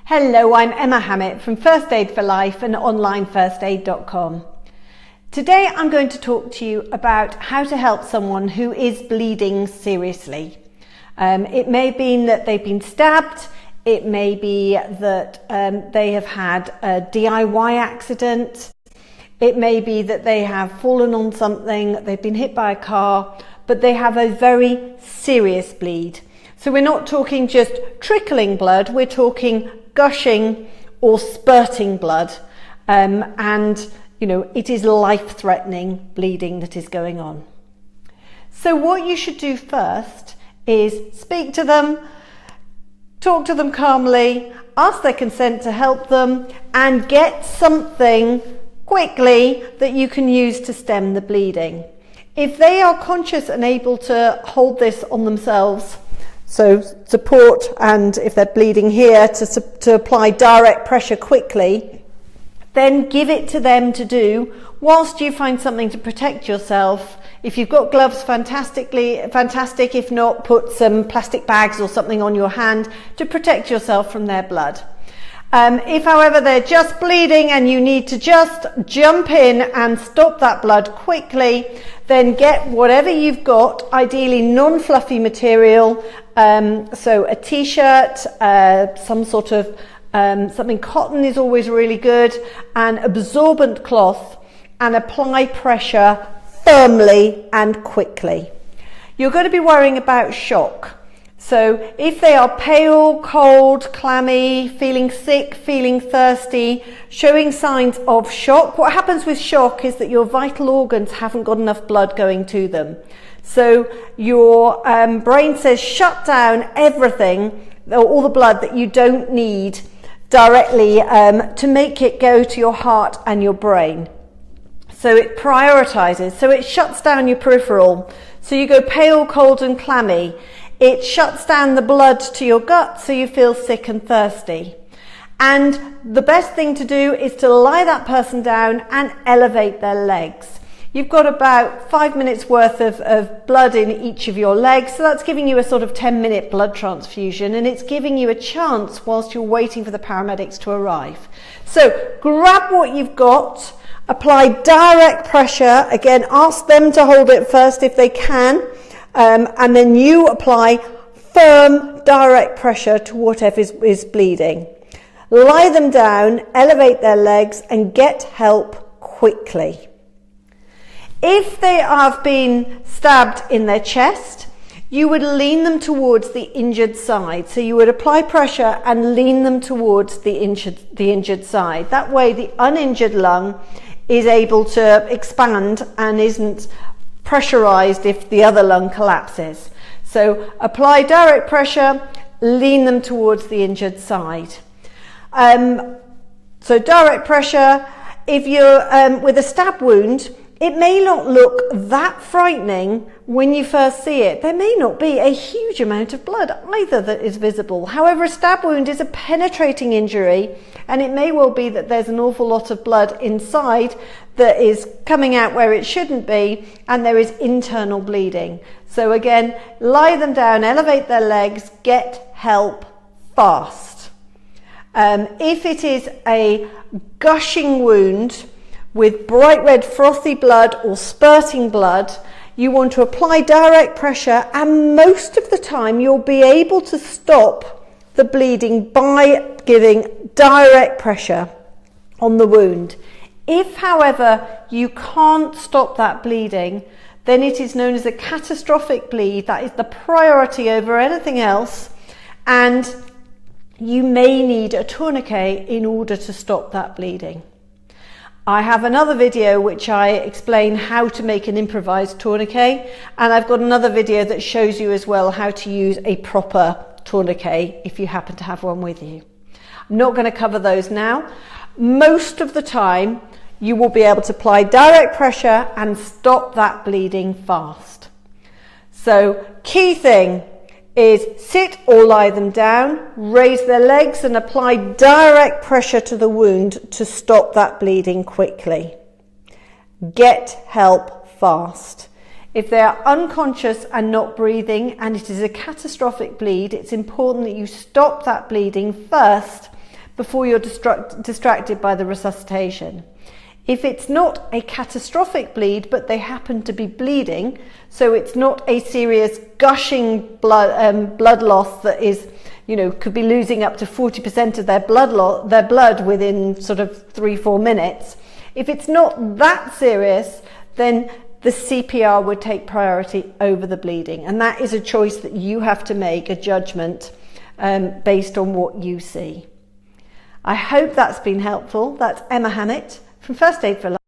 Hello, I'm Emma Hammett from First Aid for Life and onlinefirstaid.com. Today I'm going to talk to you about how to help someone who is bleeding seriously. It may be that they've been stabbed, it may be that they have had a DIY accident, it may be that they have fallen on something, they've been hit by a car, but they have a very serious bleed. So we're not talking just trickling blood, we're talking gushing or spurting blood, and it is life-threatening bleeding that is going on. So what you should do first is speak to them, talk to them calmly, ask their consent to help them, and get something quickly that you can use to stem the bleeding. If they are conscious and able to hold this on themselves, so support, and if they're bleeding here, to apply direct pressure quickly, then give it to them to do whilst you find something to protect yourself. If you've got gloves, fantastic. If not, put some plastic bags or something on your hand to protect yourself from their blood. If, however, they're just bleeding and you need to just jump in and stop that blood quickly, then get whatever you've got, ideally non-fluffy material, so a t-shirt, some sort of something cotton is always really good, an absorbent cloth, and apply pressure firmly and quickly. You're going to be worrying about shock. So if they are pale, cold, clammy, feeling sick, feeling thirsty, showing signs of shock, what happens with shock is that your vital organs haven't got enough blood going to them. So your brain says shut down everything, all the blood that you don't need directly to make it go to your heart and your brain. So it prioritizes, so it shuts down your peripheral. So you go pale, cold and clammy. It shuts down the blood to your gut so you feel sick and thirsty. And the best thing to do is to lie that person down and elevate their legs. You've got about 5 minutes worth of blood in each of your legs, so that's giving you a sort of 10-minute blood transfusion, and it's giving you a chance whilst you're waiting for the paramedics to arrive. So grab what you've got, apply direct pressure, again ask them to hold it first if they can, and then you apply firm direct pressure to whatever is bleeding. Lie them down, elevate their legs and get help quickly. If they have been stabbed in their chest, you would lean them towards the injured side. So you would apply pressure and lean them towards the injured side. That way the uninjured lung is able to expand and isn't pressurized if the other lung collapses. So apply direct pressure, lean them towards the injured side. So direct pressure, if you're with a stab wound, it may not look that frightening when you first see it. There may not be a huge amount of blood either that is visible. However, a stab wound is a penetrating injury, and it may well be that there's an awful lot of blood inside that is coming out where it shouldn't be, and there is internal bleeding. So again, lie them down, elevate their legs, get help fast. If it is a gushing wound with bright red frothy blood or spurting blood, you want to apply direct pressure, and most of the time you'll be able to stop the bleeding by giving direct pressure on the wound. If, however, you can't stop that bleeding, then it is known as a catastrophic bleed. That is the priority over anything else, and you may need a tourniquet in order to stop that bleeding. I have another video which I explain how to make an improvised tourniquet, and I've got another video that shows you as well how to use a proper tourniquet if you happen to have one with you. I'm not going to cover those now. Most of the time you will be able to apply direct pressure and stop that bleeding fast. So key thing is sit or lie them down, raise their legs and apply direct pressure to the wound to stop that bleeding quickly. Get help fast. If they are unconscious and not breathing and it is a catastrophic bleed, it's important that you stop that bleeding first before you're distracted by the resuscitation. If it's not a catastrophic bleed, but they happen to be bleeding, so it's not a serious gushing blood loss that is, could be losing up to 40% of their blood within sort of 3-4 minutes. If it's not that serious, then the CPR would take priority over the bleeding. And that is a choice that you have to make, a judgment based on what you see. I hope that's been helpful. That's Emma Hammett from First Aid for Life.